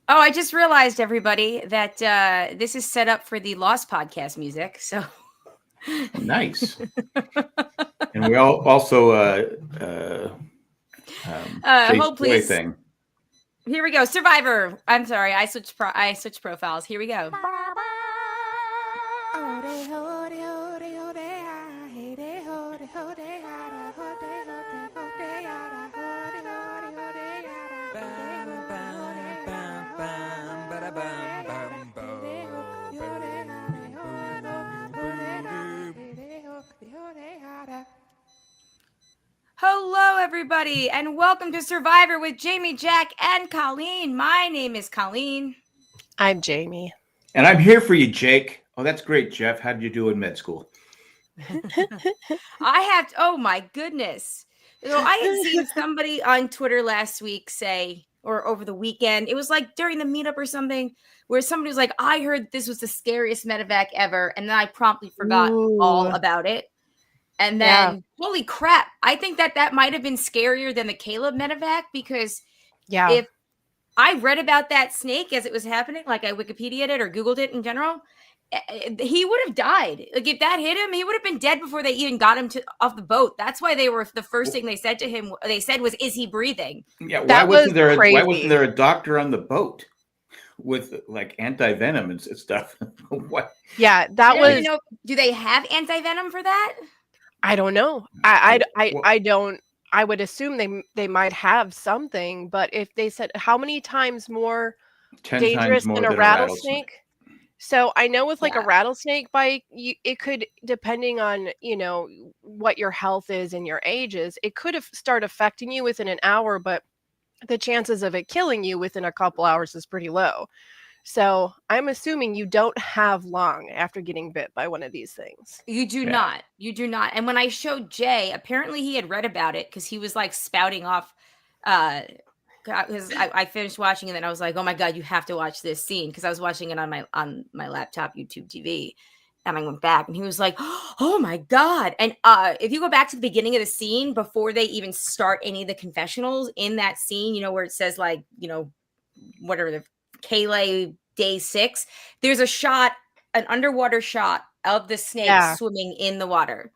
Oh, I just realized, everybody, that this is set up for the Lost podcast music. So Nice. And we also Jake's hold boy please. thing. Here we go. Survivor. I'm sorry. I switched profiles. Here we go. Hello, everybody, and welcome to Survivor with Jamie, Jack, and Colleen. My name is Colleen. I'm Jamie. And I'm here for you, Jake. Oh, that's great, Jeff. How did you do in med school? Oh my goodness. I had seen somebody on Twitter last week say, or over the weekend, it was like during the meetup or something, where somebody was like, I heard this was the scariest medevac ever. And then I promptly forgot all about it. And then, holy crap, I think that might have been scarier than the Caleb medevac, because if I read about that snake as it was happening, like I Wikipedia'd it or Googled it in general, he would have died. Like if that hit him, he would have been dead before they even got him off the boat. That's why the first thing they said to him, was, "Is he breathing?" Yeah, why wasn't there a doctor on the boat with like anti-venom and stuff? What? Yeah, that was. Do they have anti-venom for that? I don't know. I don't. I would assume they might have something, but if they said how many times more 10 dangerous times more than a rattlesnake. So I know with like a rattlesnake bite, it could, depending on, what your health is and your age is, it could start affecting you within an hour, but the chances of it killing you within a couple hours is pretty low. So I'm assuming you don't have long after getting bit by one of these things. You do not. You do not. And when I showed Jay, apparently he had read about it because he was like spouting off. Because I finished watching it and I was like, oh my God, you have to watch this scene, because I was watching it on my laptop, YouTube TV. And I went back and he was like, oh my God. And if you go back to the beginning of the scene, before they even start any of the confessionals in that scene, where it says like, whatever, the Kayla day 6, there's a shot, an underwater shot of the snake swimming in the water.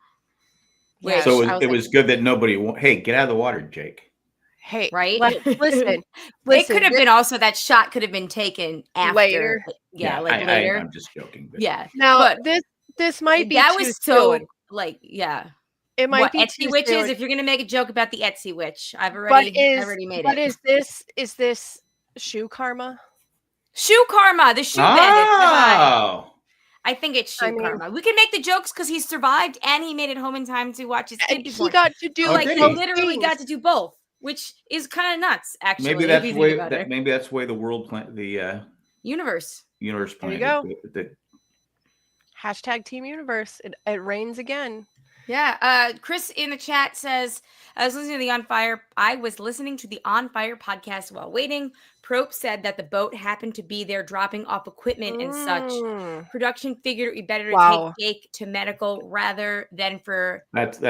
So it was good that nobody, hey, get out of the water, Jake. Hey, right? Listen. It could have been also, that shot could have been taken after. Later. Later. I'm just joking. But. Yeah. Now, but this might be that too was so soon. It might be Etsy witches. Soon. If you're gonna make a joke about the Etsy witch, I've already made it. But is this shoe karma? Shoe karma, the shoe bandit. I think it's shoe karma. We can make the jokes because he survived and he made it home in time to watch his kid before. He got to do he literally got to do both, which is kind of nuts. Actually, maybe that's the way the world plan, the universe plan. There you go. Hashtag Team Universe. It rains again. Yeah. Chris in the chat says, I was listening to the On Fire podcast while waiting. Prope said that the boat happened to be there dropping off equipment and such. Production figured it would be better to take Jake to medical rather than for that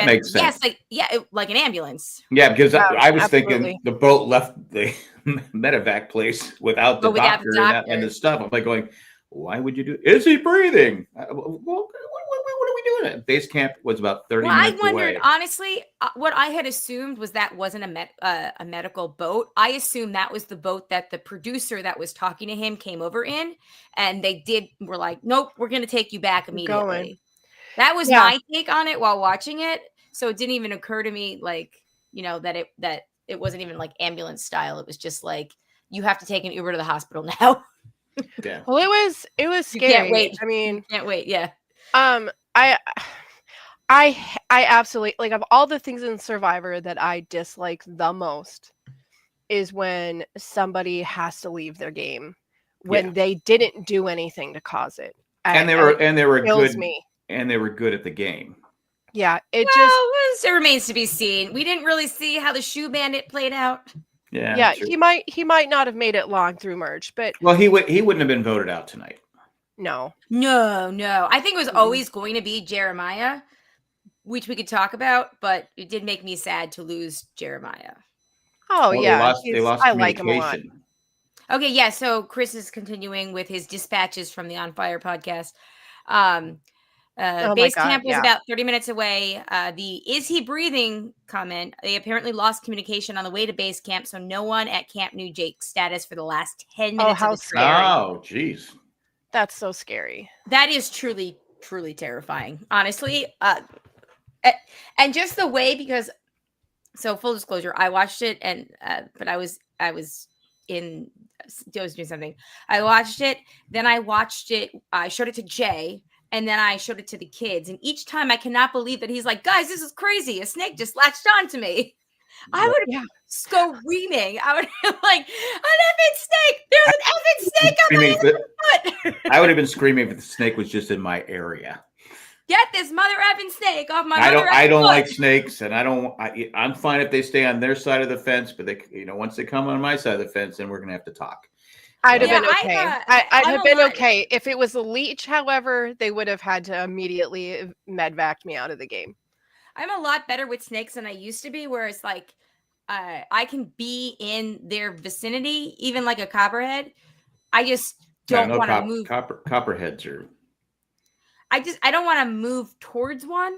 makes sense. Yes, like an ambulance. Yeah, because I was thinking the boat left the medevac place without the doctor and the stuff. I'm like going, why would you do? Is he breathing? Well, what are we doing? Base camp was about 30 minutes away. I wondered, honestly, what I had assumed was that wasn't a medical boat. I assumed that was the boat that the producer that was talking to him came over in, and were like, nope, we're going to take you back immediately. That was my take on it while watching it. So it didn't even occur to me, like, that it wasn't even like ambulance style. It was just like, you have to take an Uber to the hospital now. Yeah. Well, it was scary. You can't wait. I mean, you can't wait. Yeah. I absolutely, like, of all the things in Survivor that I dislike the most is when somebody has to leave their game when they didn't do anything to cause it. And they were good. Me. And they were good at the game. Yeah, it remains to be seen. We didn't really see how the shoe bandit played out. Yeah, true. He might not have made it long through merge, but he wouldn't have been voted out tonight. No. I think it was always going to be Jeremiah, which we could talk about, but it did make me sad to lose Jeremiah. Oh, yeah. They lost I like him a lot. Okay, yeah. So Chris is continuing with his dispatches from the On Fire podcast. Base camp was about 30 minutes away. The "is he breathing" comment, they apparently lost communication on the way to base camp, so no one at camp knew Jake's status for the last 10 minutes of the trip. Oh, jeez. That's so scary. That is truly, truly terrifying, honestly. And just the way, because, so full disclosure, I watched it, and but I was doing something. I watched it, then I showed it to Jay, and then I showed it to the kids. And each time I cannot believe that he's like, guys, this is crazy. A snake just latched on to me. I would have screaming. I would have like, an effing snake. There's an effing snake on my foot. I would have been screaming if the snake was just in my area. Get this mother effing snake off my I don't like snakes, and I'm fine if they stay on their side of the fence, but they, once they come on my side of the fence, then we're gonna have to talk. I'd have been okay. I'd have been okay. If it was a leech, however, they would have had to immediately medvac me out of the game. I'm a lot better with snakes than I used to be, where it's like I can be in their vicinity, even like a copperhead. I just don't want to move. Copperheads are. I don't want to move towards one.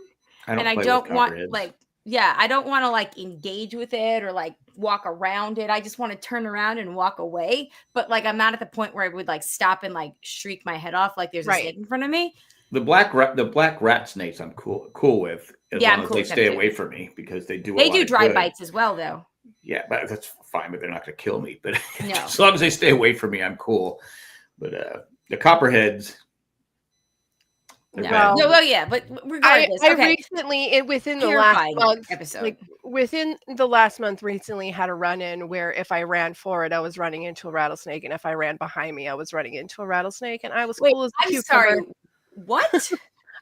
I don't want to like engage with it or like walk around it. I just want to turn around and walk away. But like, I'm not at the point where I would like stop and like shriek my head off like there's a snake in front of me. The black rat snakes I'm cool with, as long as they stay away from me, because they do. They do dry bites as well, though. Yeah, but that's fine. But they're not going to kill me. But as long as they stay away from me, I'm cool. But the copperheads. But regardless, I recently, within the last month, recently had a run-in where if I ran forward, I was running into a rattlesnake, and if I ran behind me, I was running into a rattlesnake, and I was cool as a cucumber. Sorry, what?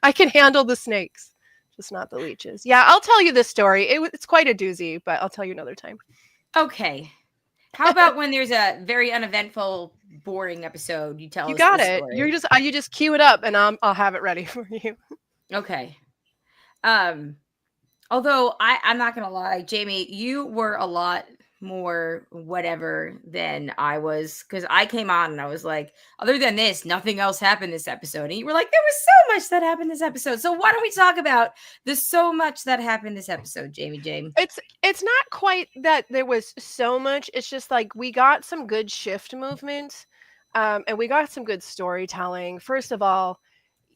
I can handle the snakes, just not the leeches. Yeah, I'll tell you this story. It's quite a doozy, but I'll tell you another time. Okay. How about when there's a very uneventful, boring episode, you tell us? You got it. Story. You just cue it up, and I'll have it ready for you. Okay. Although I'm not gonna lie, Jamie, you were a lot more whatever than I was, because I came on and I was like, other than this, nothing else happened this episode. And you were like, there was so much that happened this episode. So why don't we talk about the so much that happened this episode, Jamie? It's not quite that there was so much. It's just like we got some good shift movement, and we got some good storytelling. First of all,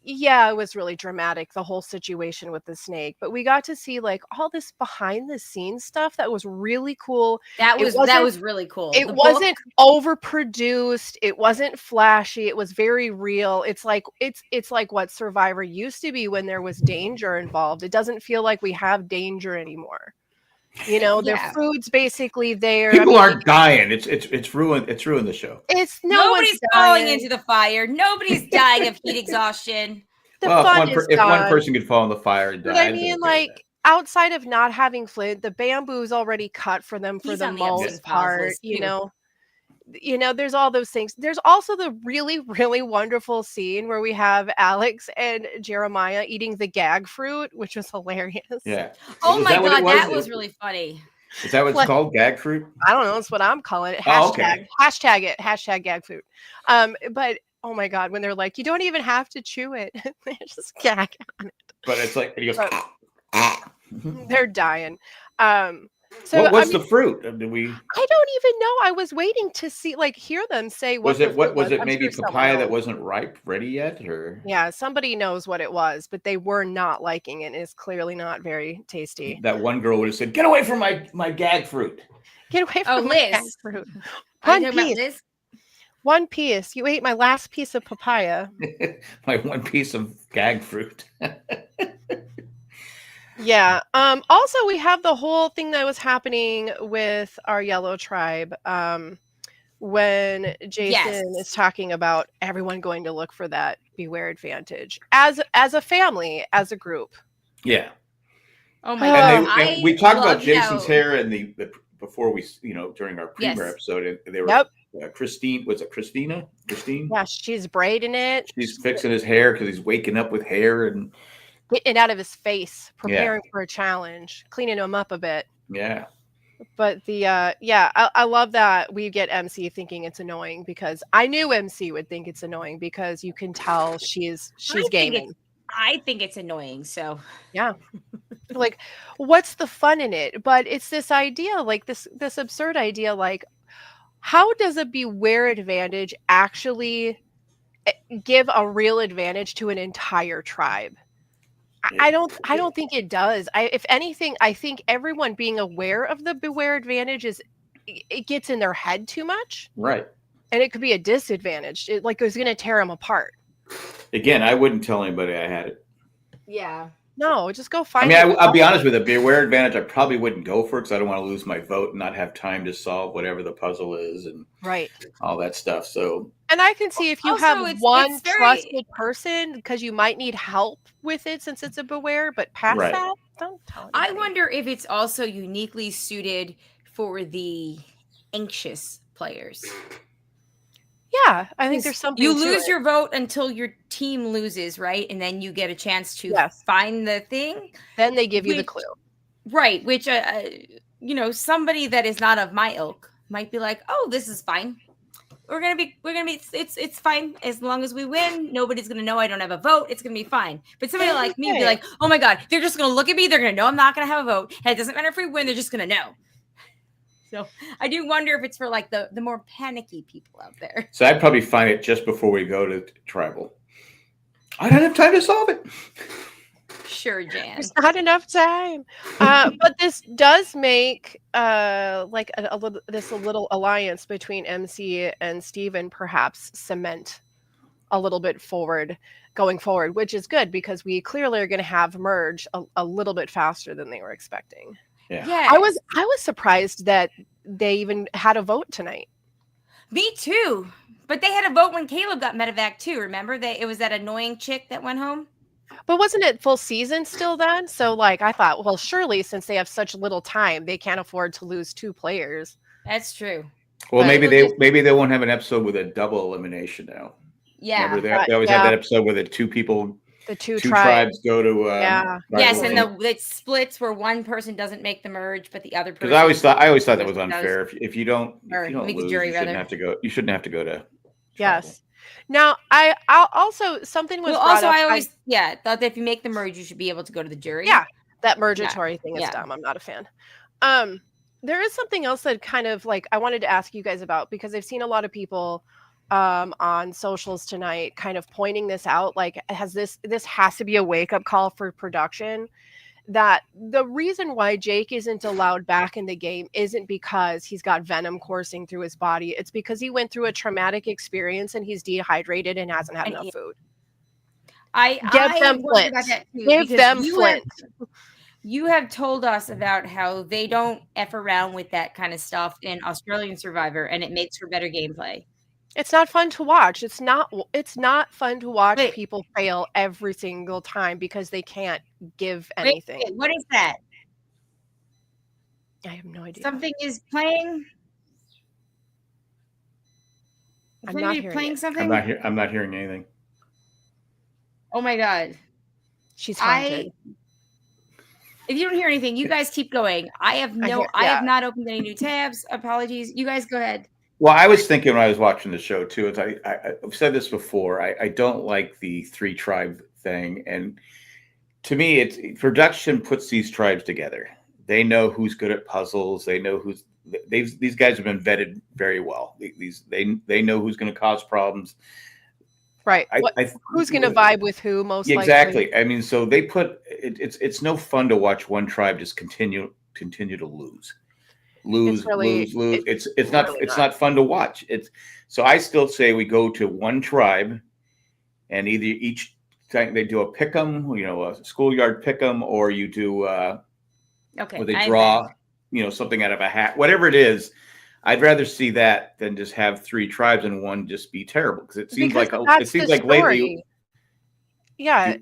yeah, it was really dramatic, the whole situation with the snake, but we got to see like all this behind the scenes stuff that was really cool. That was really cool. It wasn't overproduced. It wasn't flashy. It was very real. It's like what Survivor used to be when there was danger involved. It doesn't feel like we have danger anymore. Their food's basically there. People aren't dying. It's ruined the show. Nobody's falling into the fire. Nobody's dying of heat exhaustion. If one person could fall in the fire and die. But I mean, like, outside of not having flint, the bamboo's already cut for them for the most part. There's all those things. There's also the really, really wonderful scene where we have Alex and Jeremiah eating the gag fruit, which was hilarious. Yeah. Oh my God, that was really funny. Is that what it's called? Gag fruit? I don't know. That's what I'm calling it. Hashtag it. Hashtag gag fruit. But oh my God, when they're like, you don't even have to chew it. They just gag on it. But it's like, he goes, they're dying. So what's the fruit? I don't even know. I was waiting to hear them say what was it maybe papaya that wasn't ready yet, or yeah, somebody knows what it was, but they were not liking it. It's clearly not very tasty. That one girl would have said, "Get away from my gag fruit. Get away from my gag fruit." One piece. You ate my last piece of papaya. My one piece of gag fruit. Yeah. Also, we have the whole thing that was happening with our yellow tribe when Jason is talking about everyone going to look for that beware advantage as a family, as a group. Yeah. Oh my God. And we talked about Jason's hair in the before we, during our premiere episode, and they were Christine. Was it Christina? Christine? Yeah, she's braiding it. She's fixing his hair because he's waking up with hair and getting it out of his face, preparing for a challenge, cleaning him up a bit. Yeah. But I love that we get MC thinking it's annoying, because I knew MC would think it's annoying, because you can tell she's gaming. I think it's annoying. So yeah, like, what's the fun in it? But it's this idea, like this absurd idea, like, how does a beware advantage actually give a real advantage to an entire tribe? I don't think it does. If anything, I think everyone being aware of the beware advantage it gets in their head too much. Right. And it could be a disadvantage. It was going to tear them apart. Again, I wouldn't tell anybody I had it. Yeah. No, just go find it. I mean, I'll be honest with you. Beware advantage, I probably wouldn't go for it, because I don't want to lose my vote and not have time to solve whatever the puzzle is and all that stuff. So, and I can see if you have one trusted person, because you might need help with it since it's a beware, but past that, don't tell anybody. I wonder if it's also uniquely suited for the anxious players. Yeah, I think there's something. You lose your vote until your team loses, right? And then you get a chance to find the thing. Then they give you the clue. Right, which somebody that is not of my ilk might be like, "Oh, this is fine. We're gonna be. It's fine as long as we win. Nobody's gonna know I don't have a vote. It's gonna be fine." But somebody like me would be like, "Oh my god, they're just gonna look at me. They're gonna know I'm not gonna have a vote. And it doesn't matter if we win. They're just gonna know." So I do wonder if it's for like the more panicky people out there. So I'd probably find it just before we go to tribal. I don't have time to solve it. Sure, Jan. There's not enough time. But this does make like a little alliance between MC and Steven perhaps cement a little bit going forward, which is good, because we clearly are going to have merge a little bit faster than they were expecting. Yeah. I was surprised that they even had a vote tonight. Me too. But they had a vote when Caleb got medevac too. Remember it was that annoying chick that went home. But wasn't it full season still then? So like I thought, well, surely since they have such little time, they can't afford to lose 2 players. That's true. Well, maybe they won't have an episode with a double elimination now. Yeah. Remember they always have that episode where the two people. The two tribes go to yes, and it splits where one person doesn't make the merge, but the other person. Because I always thought that was unfair. If you don't lose, jury, you shouldn't have to go. You shouldn't have to go to. Yes. Now I'll also something was. Well, also I always thought that if you make the merge, you should be able to go to the jury. Yeah, that mergatory thing is dumb. I'm not a fan. There is something else that kind of like I wanted to ask you guys about, because I've seen a lot of people on socials tonight kind of pointing this out, like this has to be a wake-up call for production, that the reason why Jake isn't allowed back in the game isn't because he's got venom coursing through his body. It's because he went through a traumatic experience and he's dehydrated and hasn't had enough food. Give them Flint. Give them Flint. You have told us about how they don't F around with that kind of stuff in Australian Survivor, and it makes for better gameplay. It's not fun to watch. It's not fun to watch people fail every single time because they can't give anything. Wait, what is that? I have no idea. Something is playing. I'm not hearing something. I'm not hearing anything. Oh my god. She's haunted. If you don't hear anything, you guys keep going. I have not opened any new tabs. Apologies. You guys go ahead. Well, I was thinking when I was watching the show too, I've said this before, I don't like the 3 tribe thing. And to me, production puts these tribes together. They know who's good at puzzles. They know these guys have been vetted very well. They know who's going to cause problems. Right. Who's going to vibe with who most likely? Exactly. I mean, so they put it's no fun to watch one tribe just continue to lose. Lose. It's not fun to watch. So I still say we go to one tribe, and either each time they do a pick'em, a schoolyard pick'em, or you do where they draw, something out of a hat, whatever it is. I'd rather see that than just have 3 tribes and one just be terrible, because it seems like lately. Yeah.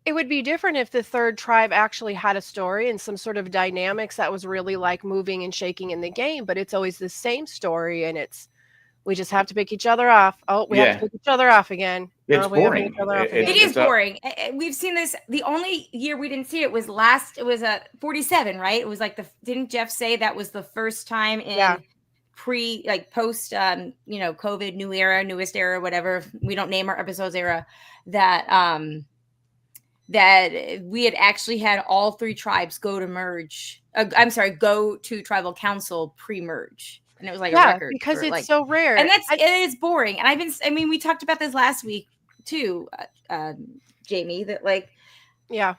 It would be different if the 3rd tribe actually had a story and some sort of dynamics that was really like moving and shaking in the game, but it's always the same story, and it's We just have to pick each other off. Oh, we have to pick each other off again. It's boring. It is boring. We've seen this. The only year we didn't see it was it was 47, right? It was like didn't Jeff say that was the first time in post, COVID, newest era, whatever. We don't name our episodes era, that we had actually had all 3 tribes go to tribal council pre-merge. And it was like a record because it's so rare, and it is boring. And we talked about this last week too, Jamie, that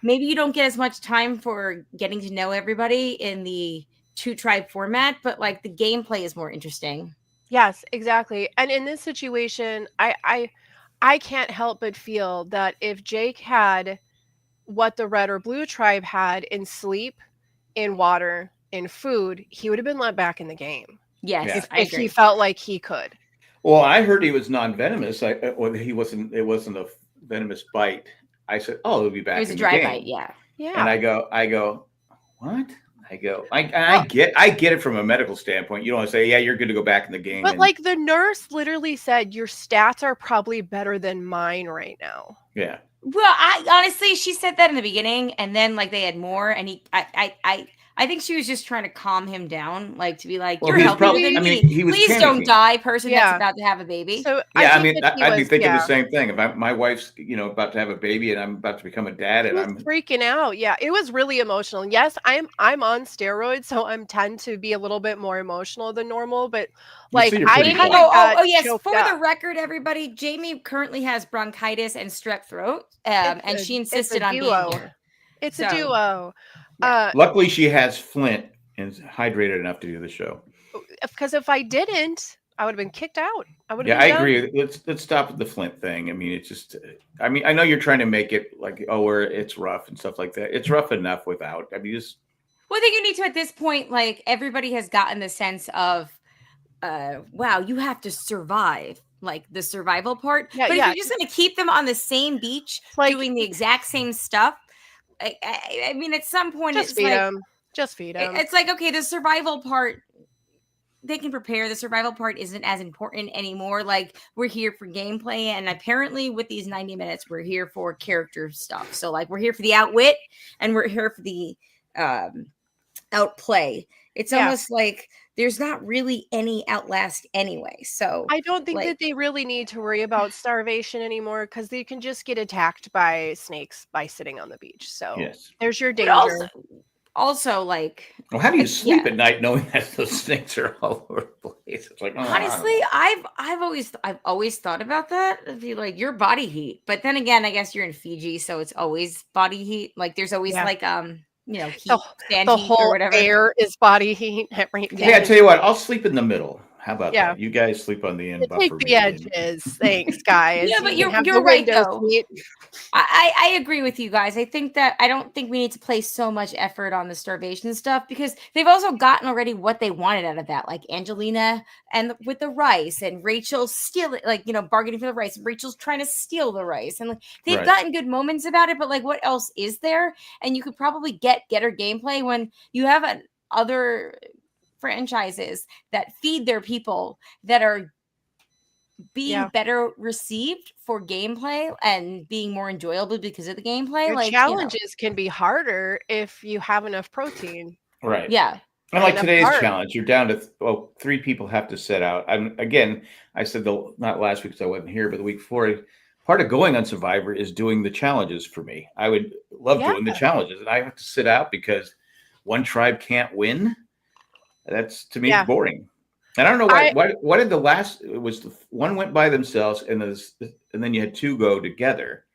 maybe you don't get as much time for getting to know everybody in the 2-tribe format, but the gameplay is more interesting. Yes, exactly. And in this situation, I can't help but feel that if Jake had what the red or blue tribe had in sleep, in water, in food, he would have been let back in the game. Yes, if he felt like he could. Well, I heard he was non-venomous. He wasn't. It wasn't a venomous bite. I said, "Oh, he'll be back." It was a dry bite. Yeah. And I go, what? I get it from a medical standpoint. You don't want to say, "Yeah, you're good to go back in the game." But the nurse literally said, "Your stats are probably better than mine right now." Yeah. Well, honestly, she said that in the beginning, and then they had more, and I think she was just trying to calm him down, to be like, "You're healthier than me. Please don't die, person that's about to have a baby." So I'd be thinking the same thing. If my wife's about to have a baby and I'm about to become a dad, and I'm freaking out. Yeah, it was really emotional. Yes, I'm on steroids, so I tend to be a little bit more emotional than normal. But yes, for the record, everybody, Jamie currently has bronchitis and strep throat, and she insisted on being here. It's a duo. Luckily, she has Flint and is hydrated enough to do the show. Because if I didn't, I would have been kicked out. I agree. Let's stop with the Flint thing. I mean, it's just. I mean, I know you're trying to make it where it's rough and stuff like that. It's rough enough without. I mean, just. Well, I think you need to at this point. Everybody has gotten the sense of, wow, you have to survive. The survival part. But if you're just going to keep them on the same beach doing the exact same stuff. I mean, at some point, just feed them. Just feed them. It's okay, the survival part, they can prepare. The survival part isn't as important anymore. We're here for gameplay, and apparently with these 90 minutes, we're here for character stuff. So, we're here for the outwit, and we're here for the outplay. It's almost there's not really any outlast anyway. So I don't think that they really need to worry about starvation anymore, because they can just get attacked by snakes by sitting on the beach. So there's your danger. Also, well, how do you sleep at night knowing that those snakes are all over the place? It's honestly, I've always thought about that. It'd be your body heat, but then again, I guess you're in Fiji, so it's always body heat. There's always heat, sand the heat whole or whatever. Air is body heat. Everything. Yeah, I tell you what, I'll sleep in the middle. How about that? You guys sleep on the end. Take the edges. Thanks, guys. Yeah, but you're right, though. I agree with you guys. I don't think we need to place so much effort on the starvation stuff, because they've also gotten already what they wanted out of that. Angelina and with the rice, and Rachel stealing, bargaining for the rice. Rachel's trying to steal the rice, and they've gotten good moments about it. But what else is there? And you could probably get her gameplay when you have other franchises that feed their people, that are being better received for gameplay and being more enjoyable because of the gameplay. Your challenges can be harder if you have enough protein. Right. Yeah. And today's challenge, you're down to 3 people have to set out. Again, I said not last week because I wasn't here, but the week before. Part of going on Survivor is doing the challenges for me. I would love doing the challenges, and I have to sit out because one tribe can't win. That's, to me, boring. And I don't know why. What did the last? It was one went by themselves, and then you had 2 go together.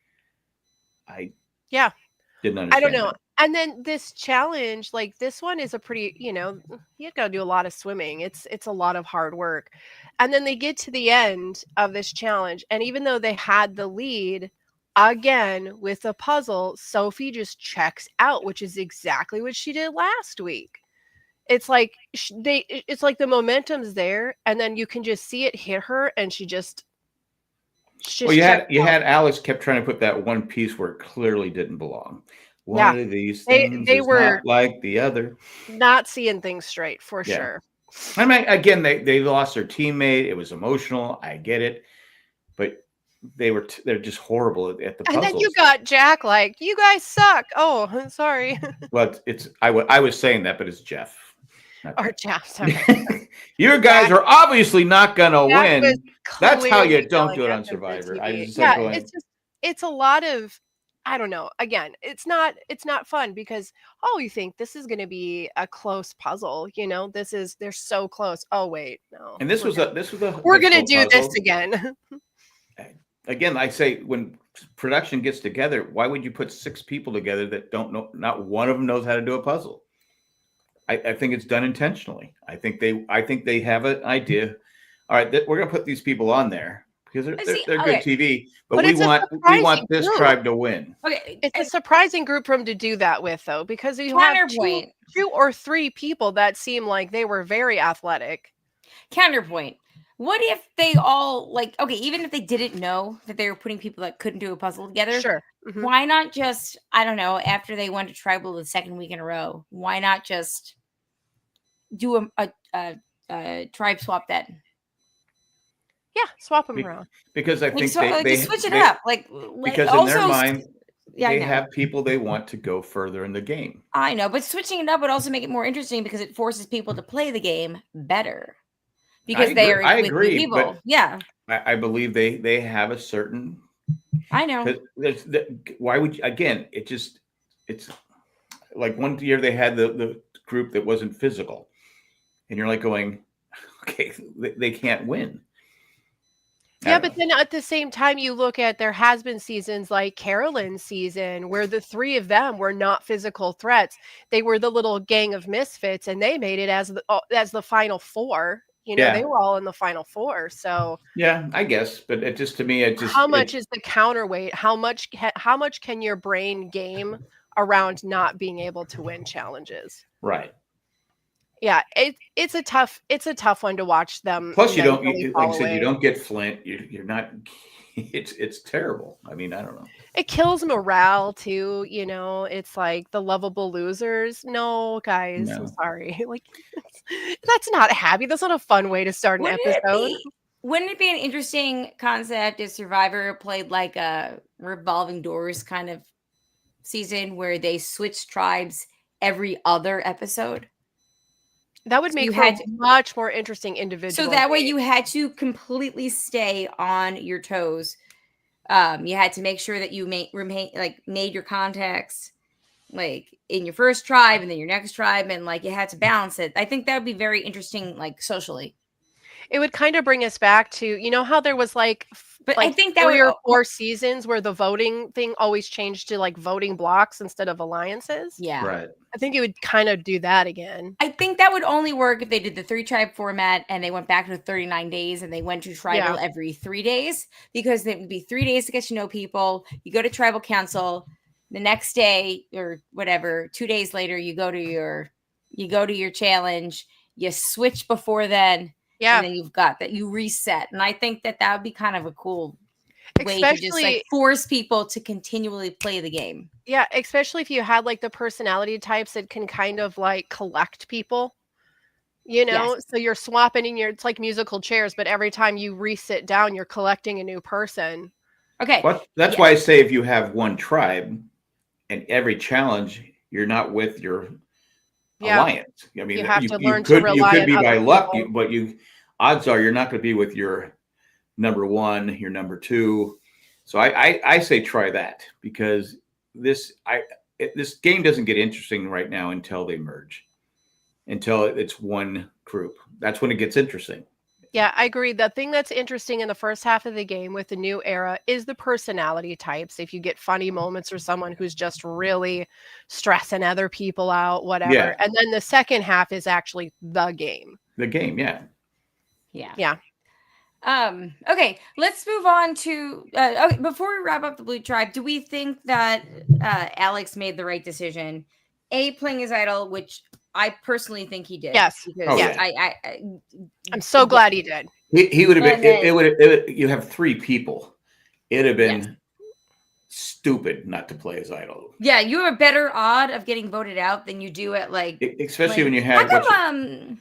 I didn't understand. I don't know. And then this challenge, this one is a pretty, you got to do a lot of swimming. It's a lot of hard work. And then they get to the end of this challenge, and even though they had the lead, again with the puzzle, Sophie just checks out, which is exactly what she did last week. It's it's the momentum's there, and then you can just see it hit her, and she just well, you had Alex kept trying to put that one piece where it clearly didn't belong. One of these things they were not like the other. Not seeing things straight for sure. I mean, again, they lost their teammate. It was emotional. I get it, but they're just horrible at the puzzles. And then you got Jack like, you guys suck. Oh, sorry. Well, I was saying that, but it's Jeff. Or Jeff. Sorry. You guys are obviously not gonna win. That's how you don't do it on Survivor. It's a lot of, I don't know. Again, it's not fun because you think this is going to be a close puzzle. They're so close. Oh wait, no. And we're going to do this again. Again, I say when production gets together, why would you put 6 people together that don't know? Not one of them knows how to do a puzzle. I think it's done intentionally. I think they have an idea. All right, we're going to put these people on there because they're good TV, but we want this tribe to win. Okay, it's a surprising group for them to do that with, though, because you have 2 or 3 people that seem like they were very athletic. Counterpoint. What if they all even if they didn't know that they were putting people that couldn't do a puzzle together? Sure. Mm-hmm. Why not just, I don't know, after they went to tribal the second week in a row, why not just do a tribe swap then? Yeah, swap them around. Because I think they switch it up. Because in their mind, they have people they want to go further in the game. I know, but switching it up would also make it more interesting because it forces people to play the game better. Because I agree, people. Yeah. I believe they have a certain. I know. Why would you, again? It's like one year they had the group that wasn't physical, and you're like going, okay, they can't win. Yeah, but then at the same time, you look at there has been seasons like Carolyn's season where the 3 of them were not physical threats. They were the little gang of misfits, and they made it as the final 4. They were all in the final 4. So yeah, I guess, but it just to me, how much is the counterweight? How much can your brain game around not being able to win challenges? Right. Yeah, it's a tough one to watch them. Plus, like I said, you don't get Flint. You're not. It's terrible. I mean, I don't know. It kills morale too. It's like the lovable losers. No, guys, no. I'm sorry. That's not happy. That's not a fun way to start an episode. Wouldn't it be an interesting concept if Survivor played like a revolving doors kind of season where they switch tribes every other episode? That would make it much more interesting individual. So that way you had to completely stay on your toes. You had to make sure that you made your contacts in your first tribe and then your next tribe, and you had to balance it. I think that would be very interesting, socially. It would kind of bring us back to, how there was I think that 3 or 4 seasons where the voting thing always changed to voting blocks instead of alliances. Yeah. Right. I think it would kind of do that again. I think that would only work if they did the 3 tribe format and they went back to 39 days and they went to tribal every 3 days, because it would be 3 days to get to know people. You go to tribal council the next day or whatever, 2 days later, you go to your challenge, you switch before then. Yeah. And then you've got that, you reset. And I think that would be kind of a cool way to just force people to continually play the game. Yeah, especially if you had the personality types that can kind of collect people, yes. So you're swapping in it's like musical chairs, but every time you resit down, you're collecting a new person. Okay. That's why I say if you have one tribe and every challenge, you're not with your alliance. I mean, you have to learn to rely on you could be by luck, people. but odds are you're not going to be with your number 1, your number 2. So I say try that, because this game doesn't get interesting right now until they merge, until it's one group. That's when it gets interesting. Yeah, I agree. The thing that's interesting in the first half of the game with the new era is the personality types. If you get funny moments or someone who's just really stressing other people out, whatever. Yeah. And then the second half is actually the game. The game, yeah. Yeah. Okay, let's move on to before we wrap up the Blue Tribe, do we think that Alex made the right decision? Playing his idol, which I personally think he did. Yes. Because I'm so glad he did. He would have been. You have 3 people. It'd have been stupid not to play as idol. Yeah, you have a better odd of getting voted out than you do at especially when you have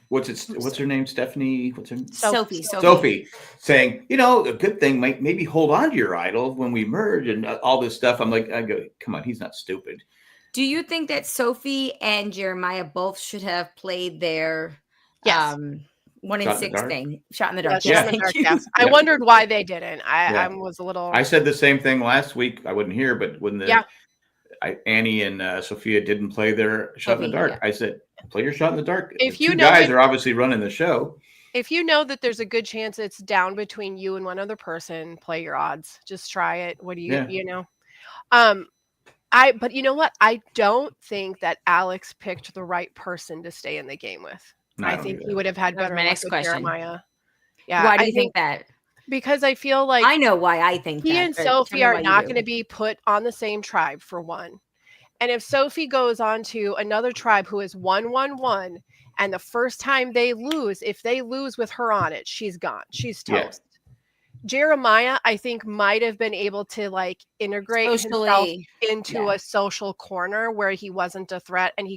what's her name? Stephanie? What's her name? Sophie saying, a good thing might maybe hold on to your idol when we merge and all this stuff. I go, come on, he's not stupid. Do you think that Sophie and Jeremiah both should have played their 1 in 6 thing? Shot in the dark. Yes. I wondered why they didn't. I was a little. I said the same thing last week. I wasn't here, but when Annie and Sophia didn't play their shot in the dark, I said, play your shot in the dark. If you guys are obviously running the show. If you know that there's a good chance it's down between you and one other person, play your odds. Just try it. What do you know? But you know what? I don't think that Alex picked the right person to stay in the game with. I think he would have had better luck with Jeremiah. Yeah. Why do you think that? Because I feel like I know why I think he and Sophie are not going to be put on the same tribe for one. And if Sophie goes on to another tribe who is 1-1-1, and the first time they lose, if they lose with her on it, she's gone. She's toast. Yeah. Jeremiah, I think, might have been able to integrate himself into a social corner where he wasn't a threat, and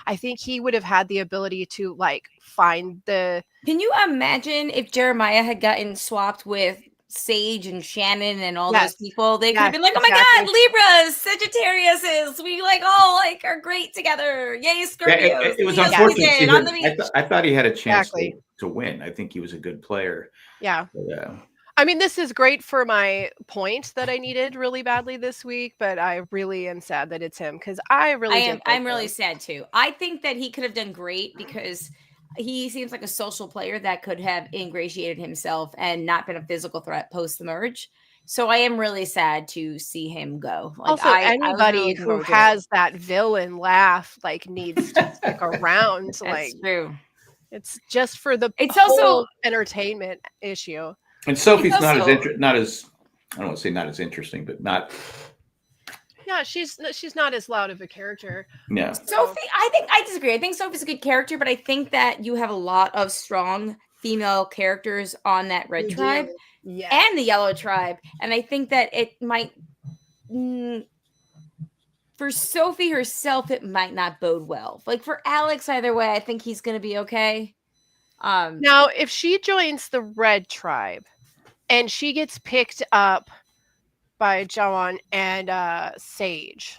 I think he would have had the ability to find the. Can you imagine if Jeremiah had gotten swapped with Sage and Shannon and all those people? They could have been like, oh my God, Libras, Sagittariuses, we are great together. Yay, Scorpios. It was unfortunate. I thought he had a chance to win. I think he was a good player. Yeah. But, I mean, this is great for my point that I needed really badly this week, but I really am sad that it's him because I'm really sad too. I think that he could have done great because he seems like a social player that could have ingratiated himself and not been a physical threat post the merge. So I am really sad to see him go. Anybody who has that villain laugh needs to stick around. That's true. It's just for it's also entertainment issue. And Sophie's not as I don't want to say not as interesting, but not. Yeah, she's not as loud of a character. Yeah. Sophie, I disagree. I think Sophie's a good character, but I think that you have a lot of strong female characters on that red tribe and the yellow tribe. And I think that it might for Sophie herself, it might not bode well. For Alex, either way, I think he's gonna be okay. Now, if she joins the red tribe and she gets picked up by Jawan and Sage,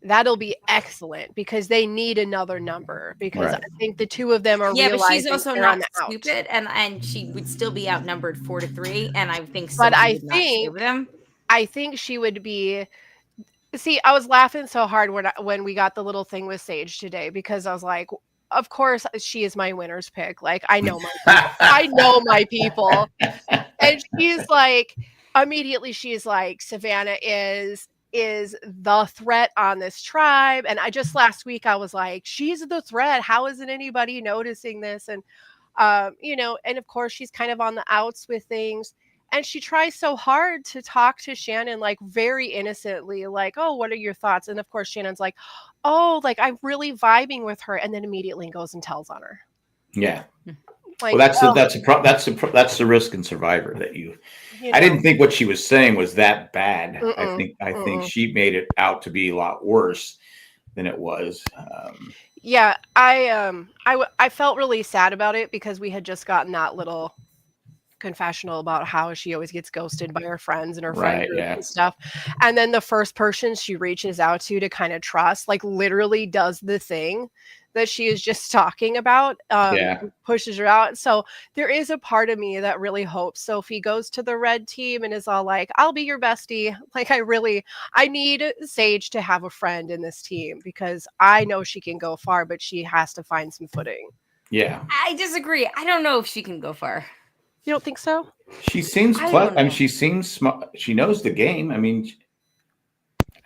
that'll be excellent because they need another number I think the two of them are realizing but she's also not stupid and she would still be outnumbered 4-3 and I think I think she would be. See, I was laughing so hard when we got the little thing with Sage today because I was like, of course, she is my winner's pick. I know my people. I know my people. And she's immediately she's like, Savannah is the threat on this tribe. And last week I was like, she's the threat. How isn't anybody noticing this? And, and of course she's kind of on the outs with things. And she tries so hard to talk to Shannon, very innocently, oh, what are your thoughts? And of course, Shannon's like, oh, I'm really vibing with her. And then immediately goes and tells on her. Yeah. Well, that's the risk in Survivor that I didn't think what she was saying was that bad. I think she made it out to be a lot worse than it was. Yeah, I felt really sad about it because we had just gotten that little confessional about how she always gets ghosted by her friends and her friend group and stuff. And then the first person she reaches out to kind of trust, literally does the thing that she is just talking about, pushes her out. So there is a part of me that really hopes Sophie goes to the red team and is all like, I'll be your bestie. I need Sage to have a friend in this team because I know she can go far, but she has to find some footing. Yeah. I disagree. I don't know if she can go far. You don't think so? She seems she seems smart. She knows the game. I mean,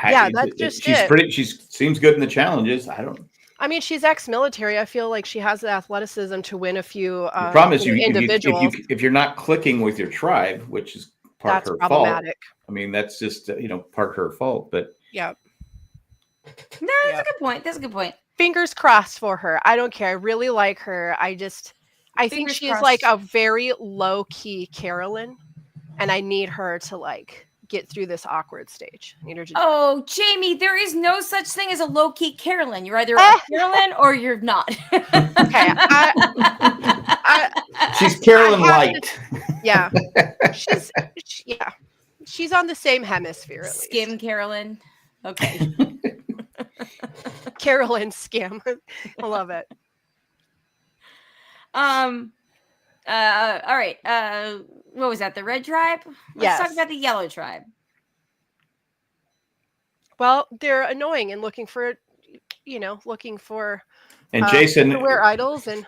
that's just She seems good in the challenges. I mean, she's ex-military. I feel like she has the athleticism to win a few the problem is individuals. If you're not clicking with your tribe, which is part of her problematic. Fault. I mean, that's just part of her fault. But yeah, no, that's a good point. That's a good point. Fingers crossed for her. I don't care. I really like her. I think she's a very low-key Carolyn, and I need her to get through this awkward stage. Oh, Jamie, there is no such thing as a low-key Carolyn. You're either a Carolyn or you're not. Okay. She's Carolyn Light. Yeah. She's on the same hemisphere. At Skim least. Carolyn. Okay. Carolyn Skim. I love it. All right. What was that? The red tribe? Let's talk about the yellow tribe. Well, they're annoying and looking for and Jason to wear idols and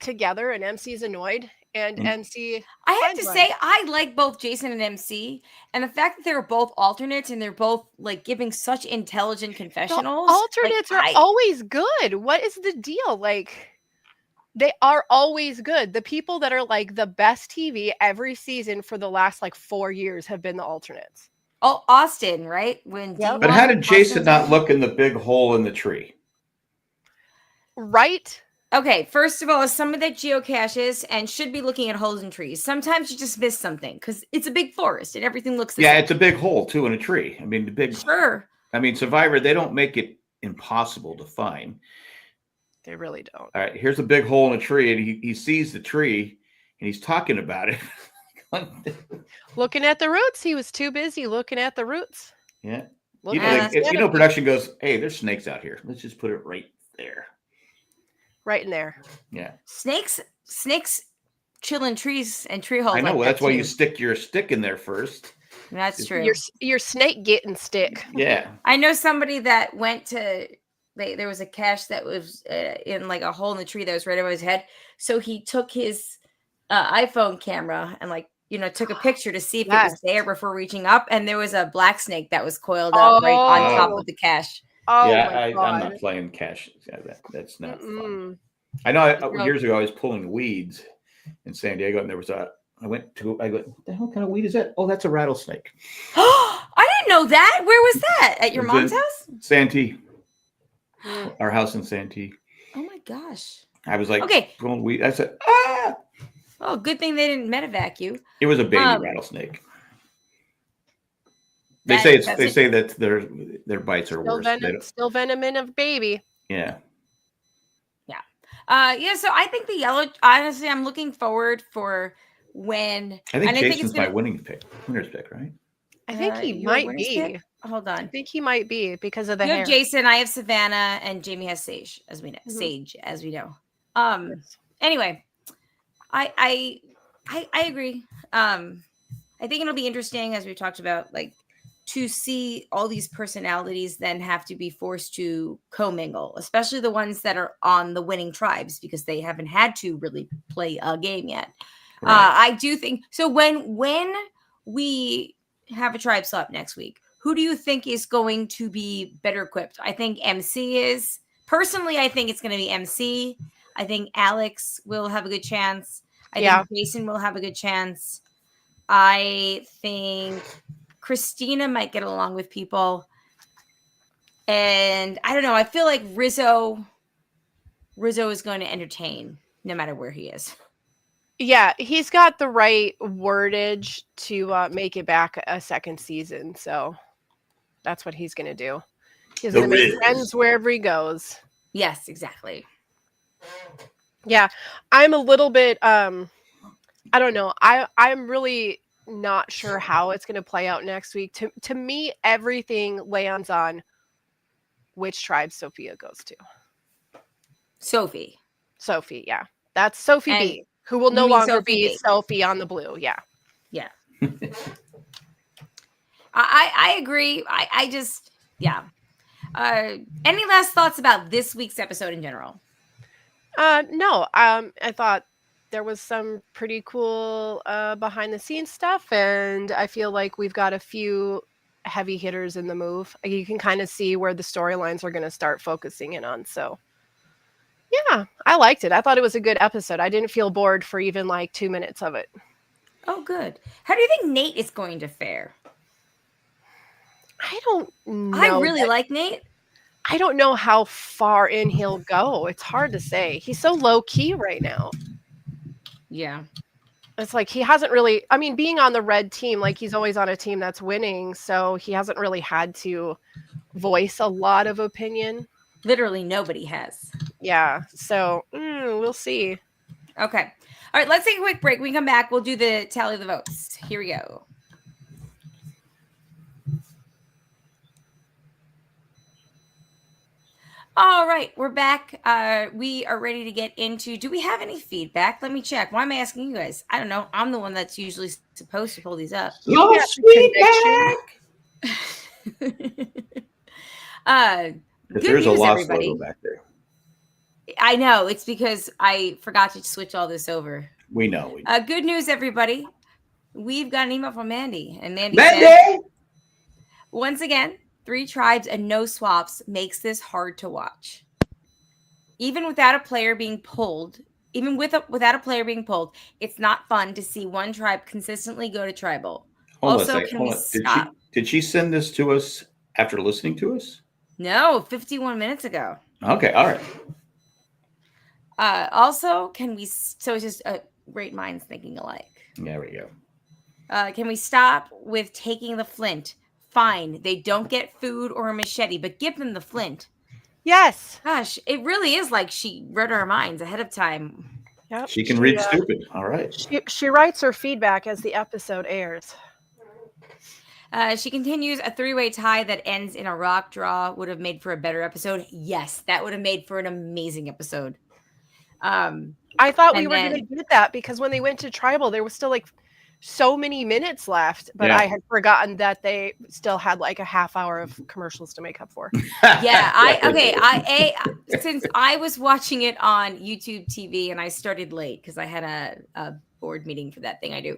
together, and MC's annoyed. And MC, I have to say, I like both Jason and MC, and the fact that they're both alternates and they're both like giving such intelligent confessionals. Alternates are always good. What is the deal? Like, they are always good. The people that are like the best TV every season for the last like 4 years have been the alternates. Oh, Austin, right? But how did Jason not look in the big hole in the tree? Right. Okay, first of all, as somebody that geocaches and should be looking at holes in trees, sometimes you just miss something because it's a big forest and everything looks the same. It's a big hole too in a tree. I mean, the big. Sure. I mean, Survivor, they don't make it impossible to find. They really don't. All right, here's a big hole in a tree, and he sees the tree, and he's talking about it. Looking at the roots. He was too busy looking at the roots. Yeah. Production goes, hey, there's snakes out here. Let's just put it right there. Right in there. Yeah. Snakes chill in trees and tree holes. I know. Like that's why you stick your stick in there first. That's true. Your snake getting stick. Yeah. I know somebody that went to. There was a cache that was in like a hole in the tree that was right over his head. So he took his iPhone camera and took a picture to see if it was there before reaching up. And there was a black snake that was coiled up right on top of the cache. Oh, yeah, I'm not playing cache. Yeah, that's not fun. I know years ago I was pulling weeds in San Diego, and there was I go, what the hell kind of weed is that? Oh, that's a rattlesnake. I didn't know that. Where was that? At your mom's house? Santee. Our house in Santee. Oh my gosh. I was like, pulling weed. I said, Oh, good thing they didn't medevac you. It was a baby rattlesnake. They say that their bites are worse. Still venom in a baby. Yeah. Yeah. So I think the yellow. Honestly, I'm looking forward for when. I think Jason's my winner's pick, right? I think he might be. Pick? Hold on. I think he might be because of the you hair. Have Jason, I have Savannah, and Jamie has Sage, as we know. Sage, as we know. Anyway, I agree. I think it'll be interesting, as we talked about, like, to see all these personalities then have to be forced to commingle, especially the ones that are on the winning tribes, because they haven't had to really play a game yet. Right. I do think so. When we have a tribe swap next week, who do you think is going to be better equipped? I think MC is. Personally, I think it's going to be MC. I think Alex will have a good chance. I think Jason will have a good chance. I think Christina might get along with people. And I don't know. I feel like Rizzo is going to entertain no matter where he is. Yeah, he's got the right wordage to make it back a second season. So that's what he's going to do. He's going to make friends wherever he goes. Yes, exactly. Yeah, I'm a little bit, I don't know. I'm really not sure how it's going to play out next week. To me, everything lands on which tribe Sophia goes to. Sophie, yeah. That's Sophie B, who will no longer be Sophie on the blue. Yeah. Yeah. I agree. I just, yeah. Any last thoughts about this week's episode in general? No. I thought there was some pretty cool behind the scenes stuff, and I feel like we've got a few heavy hitters in the move. You can kind of see where the storylines are going to start focusing in on. So yeah, I liked it. I thought it was a good episode. I didn't feel bored for even like 2 minutes of it. Oh, good. How do you think Nate is going to fare? I don't know. I really like Nate. I don't know how far in he'll go. It's hard to say. He's so low key right now. Yeah. It's like he hasn't really, I mean, being on the red team, like he's always on a team that's winning, so he hasn't really had to voice a lot of opinion. Literally nobody has. Yeah, so we'll see. Okay. All right, let's take a quick break. When we come back, we'll do the tally of the votes. Here we go. All right, we're back. We are ready to get into, do we have any feedback? Let me check. Why am I asking you guys? I don't know. I'm the one that's usually supposed to pull these up. Your feedback. Good there's news, a lost everybody. logo back there. I know. It's because I forgot to switch all this over. We know. Good news, everybody. We've got an email from Mandy. And Mandy said, once again, 3 tribes and no swaps makes this hard to watch. Even without a player being pulled, without a player being pulled, it's not fun to see one tribe consistently go to tribal. Hold on. Did she send this to us after listening to us? No, 51 minutes ago. Okay, all right. Also, so it's just great minds thinking alike. There we go. Can we stop with taking the flint? Fine, they don't get food or a machete, but give them the flint. Yes. Gosh, it really is like she read our minds ahead of time. Yep. She can read stupid. All right. She writes her feedback as the episode airs. She continues, a 3-way tie that ends in a rock draw would have made for a better episode. Yes, that would have made for an amazing episode. I thought we were going to get that because when they went to tribal, there was still like so many minutes left, but I had forgotten that they still had like a half hour of commercials to make up for. Since I was watching it on YouTube TV and I started late because I had a board meeting for that thing I do.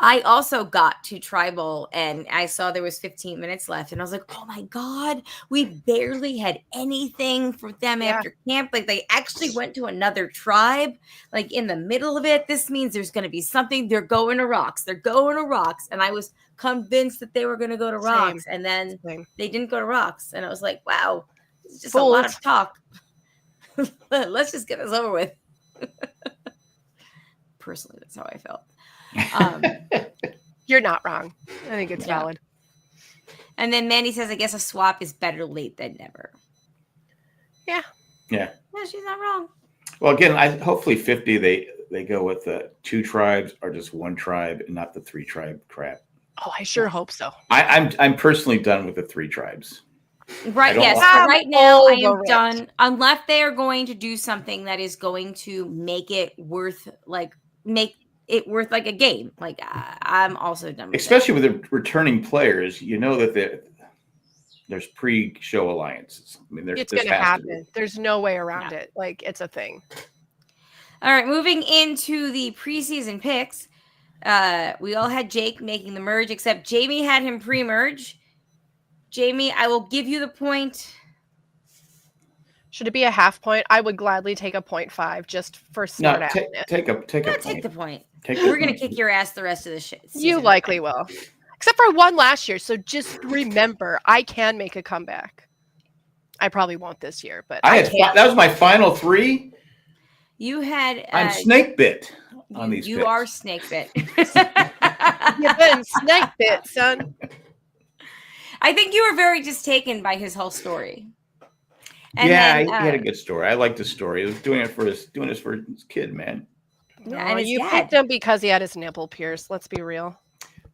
I also got to tribal and I saw there was 15 minutes left and I was like, oh my God, we barely had anything for them after camp. Like they actually went to another tribe, like in the middle of it. This means there's going to be something. They're going to rocks. And I was convinced that they were going to go to rocks. And then they didn't go to rocks. And I was like, wow, it's just a lot of talk. Let's just get this over with. Personally, that's how I felt. You're not wrong. I think it's valid. And then Mandy says, I guess a swap is better late than never. Yeah. No, she's not wrong. Well, again, hopefully 50 they go with 2 tribes or just 1 tribe and not the 3 tribe crap. Oh, I sure hope so. I'm personally done with the 3 tribes. Right. Yes. Right now I am done. Unless they are going to do something that is going to make it worth a game. Like I'm also done with especially with the returning players. You know that there's pre-show alliances. I mean, it's going to happen. There's no way around it. Like it's a thing. All right, moving into the preseason picks. We all had Jake making the merge, except Jamie had him pre-merge. Jamie, I will give you the point. Should it be a half point? I would gladly take a 0.5 just for smart ass. Take the point. We're going to kick your ass the rest of the shit. You likely will. Except for I won last year, so just remember, I can make a comeback. I probably won't this year, but that was my final 3. You had. I'm snake bit on these. You picks. are snake bit. You've been snake bit, son. I think you were very just taken by his whole story. And he had a good story. I liked the story. He was doing this for his kid, man. Yeah, and you picked him because he had his nipple pierced. Let's be real.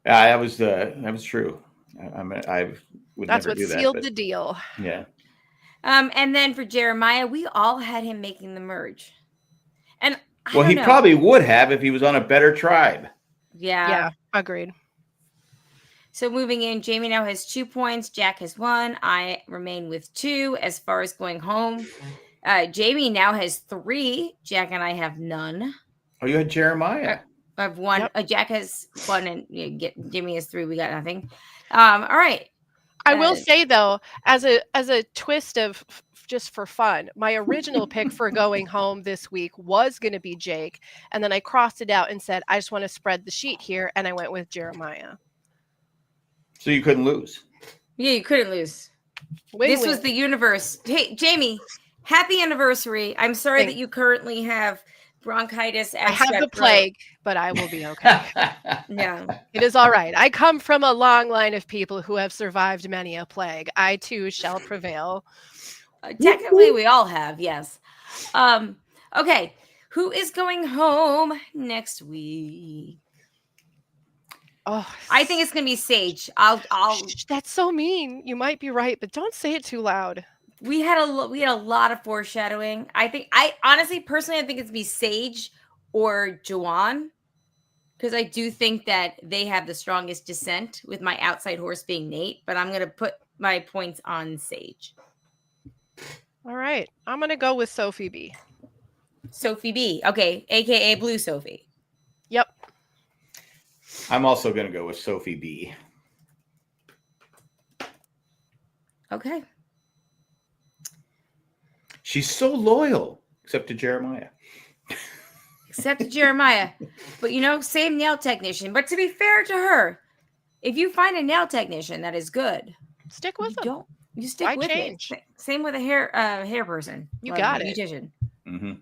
Yeah, that was true. I would That's never what do that, sealed the deal. Yeah. And then for Jeremiah, we all had him making the merge. And he probably would have if he was on a better tribe. Yeah, agreed. So moving in, Jamie now has 2 points. Jack has 1. I remain with 2 as far as going home. Jamie now has 3. Jack and I have none. Oh, you had Jeremiah. I have 1. Yep. Jack has 1 and Jamie has 3. We got nothing. All right. I will say though, as a twist of just for fun, my original pick for going home this week was going to be Jake. And then I crossed it out and said, I just want to spread the sheet here. And I went with Jeremiah. So you couldn't lose. Yeah, you couldn't lose. This was the universe. Hey, Jamie, happy anniversary. I'm sorry that you currently have bronchitis. I have the plague, but I will be okay. Yeah. It is all right. I come from a long line of people who have survived many a plague. I too shall prevail. Technically, we all have, yes. Okay. Who is going home next week? Oh, I think it's gonna be Sage. I'll. Shh, that's so mean. You might be right, but don't say it too loud. We had a lot of foreshadowing. I honestly, personally, I think it's gonna be Sage or Juwan, because I do think that they have the strongest descent. With my outside horse being Nate, but I'm gonna put my points on Sage. All right, I'm gonna go with Sophie B. Sophie B. Okay, aka Blue Sophie. Yep. I'm also going to go with Sophie B. Okay. She's so loyal, except to Jeremiah. Except to Jeremiah. But, same nail technician. But to be fair to her, if you find a nail technician that is good, stick with them. You stick with it. Same with a hair person. You got it. Beautician. Mm-hmm.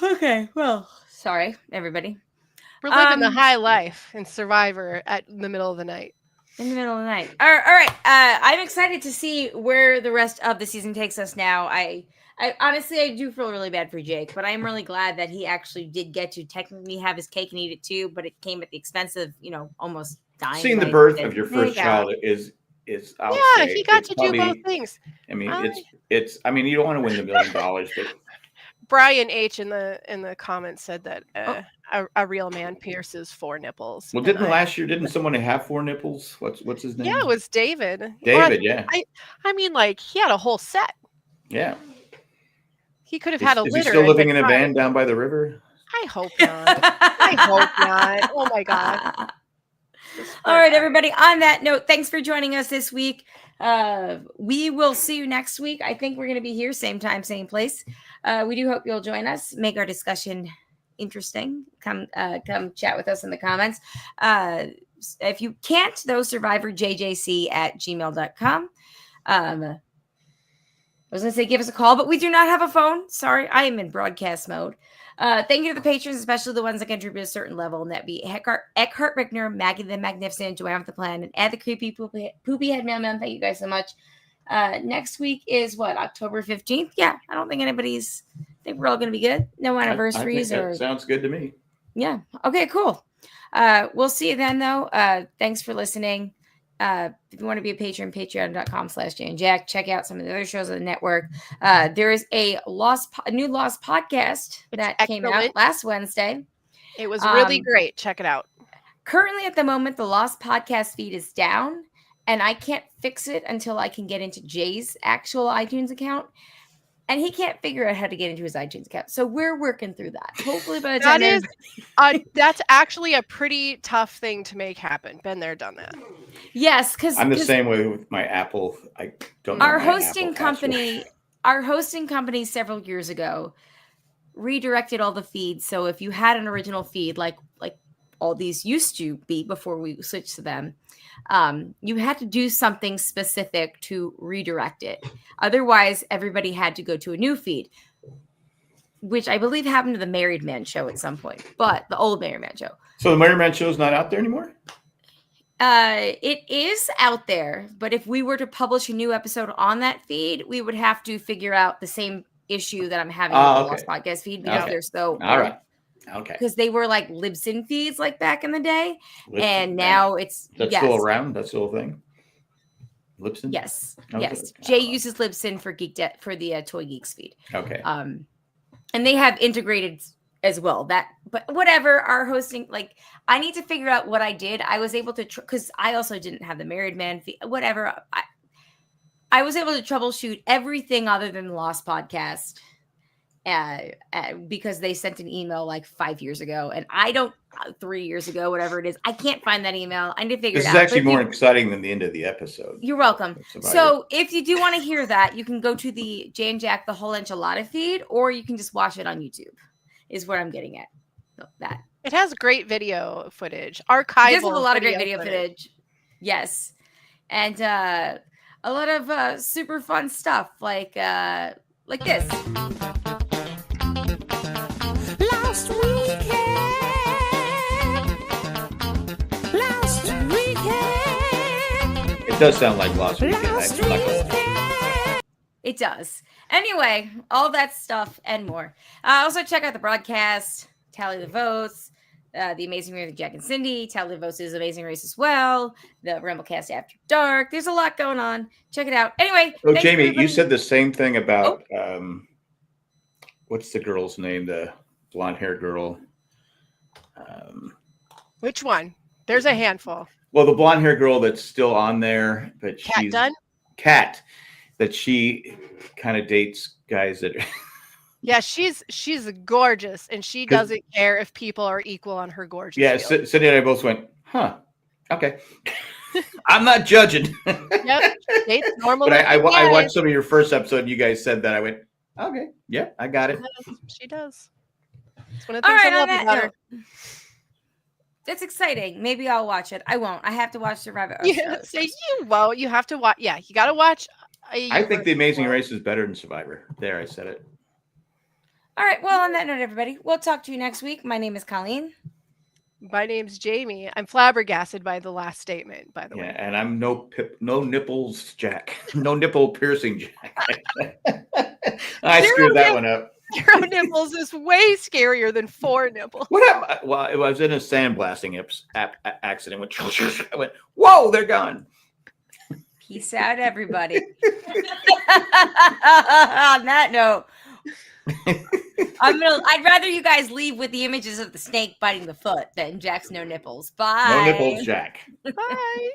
Okay. Well, sorry, everybody. We're living the high life in Survivor at the middle of the night. In the middle of the night. All right. I'm excited to see where the rest of the season takes us now. I honestly, I do feel really bad for Jake, but I'm really glad that he actually did get to technically have his cake and eat it too, but it came at the expense of, almost dying. Seeing the birth of your first child is he got to do both things. I mean, it's you don't want to win the $1 million, but Brian H in the comments said that a real man pierces 4 nipples. Well, didn't someone have 4 nipples? What's his name? Yeah, it was David. Yeah. I mean, like, he had a whole set. Yeah. He could have had a litter. Is he still living in a van down by the river? I hope not. I hope not. Oh my God. All right, everybody. On that note, thanks for joining us this week. We will see you next week. I think we're going to be here, same time, same place. We do hope you'll join us, make our discussion interesting. Come chat with us in the comments. If you can't, though, survivorjjc@gmail.com. I was going to say give us a call, but we do not have a phone. Sorry, I am in broadcast mode. Thank you to the patrons, especially the ones that contribute a certain level, and that be Eckhart Rickner, Maggie the Magnificent, Joanne with the Plan, and Ed the Creepy Poopy Head Mailman. Thank you guys so much. Next week is October 15th? Yeah, I don't think I think we're all going to be good. No anniversaries. Sounds good to me. Yeah. Okay, cool. We'll see you then, though. Thanks for listening. If you want to be a patron, patreon.com/JanJack. Check out some of the other shows on the network. There is a new Lost podcast that came out last Wednesday. It was really great. Check it out. Currently, at the moment, the Lost podcast feed is down, and I can't fix it until I can get into Jay's actual iTunes account. And he can't figure out how to get into his iTunes account. So we're working through that. Hopefully by the time that's actually a pretty tough thing to make happen. Been there, done that. Yes, because I'm the same way with my Apple. I don't know our hosting company several years ago redirected all the feeds. So if you had an original feed, like all these used to be before we switched to them, you had to do something specific to redirect it. Otherwise, everybody had to go to a new feed, which I believe happened to the Married Man show at some point, but the old Married Man show. So the Married Man show is not out there anymore? It is out there, but if we were to publish a new episode on that feed, we would have to figure out the same issue that I'm having with the Lost Podcast feed because they're so all right. Okay. Because they were like Libsyn feeds like back in the day. And now it's still around. That's the whole thing. Libsyn? Yes. Okay. Yes. Jay uses Libsyn for for the Toy Geeks feed. Okay. And they have integrated as well. But whatever, our hosting, I need to figure out what I did. I was able to, because I also didn't have the Married Man feed, whatever. I was able to troubleshoot everything other than the Lost Podcast. Because they sent an email 5 years ago, and 3 years ago, whatever it is, I can't find that email. I need to figure it out. This is actually more exciting than the end of the episode. You're welcome. So if you do want to hear that, you can go to the Jay and Jack, the whole enchilada feed, or you can just watch it on YouTube, is what I'm getting at. So that. It has great video footage, archival. It does have a lot of great video footage. Yes. And a lot of super fun stuff like this. It does sound like Lost Weekend. It does. Anyway, all that stuff and more. Also, check out the broadcast, tally the votes, the Amazing Race with Jack and Cindy, tally the votes is Amazing Race as well, the Rumblecast After Dark. There's a lot going on. Check it out. Anyway. Oh, Jamie, you said the same thing about what's the girl's name? The blonde-haired girl. Which one? There's a handful. Well, the blonde-haired girl that's still on there, but she's Kat. That she kind of dates guys that. Yeah, she's gorgeous, and she doesn't care if people are equal on her gorgeous. Yeah, Cindy and I both went, huh? Okay, I'm not judging. Yep, dates normal. But I watched some of your first episode. And you guys said that. I went, okay, yeah, I got it. She does. It's one of the things I love about her. That's exciting. Maybe I'll watch it. I won't. I have to watch Survivor. Yeah, so you won't. You have to watch. Yeah, you got to watch. I think The Amazing Race is better than Survivor. There, I said it. All right. Well, on that note, everybody, we'll talk to you next week. My name is Colleen. My name's Jamie. I'm flabbergasted by the last statement, by the way. Yeah, and I'm no nipples Jack. No nipple piercing Jack. I screwed that one up. 0 nipples is way scarier than 4 nipples. What happened? Well, I was in a sandblasting accident. I went, whoa, they're gone. Peace out, everybody. On that note, I'd rather you guys leave with the images of the snake biting the foot than Jack's no nipples. Bye. No nipples, Jack. Bye.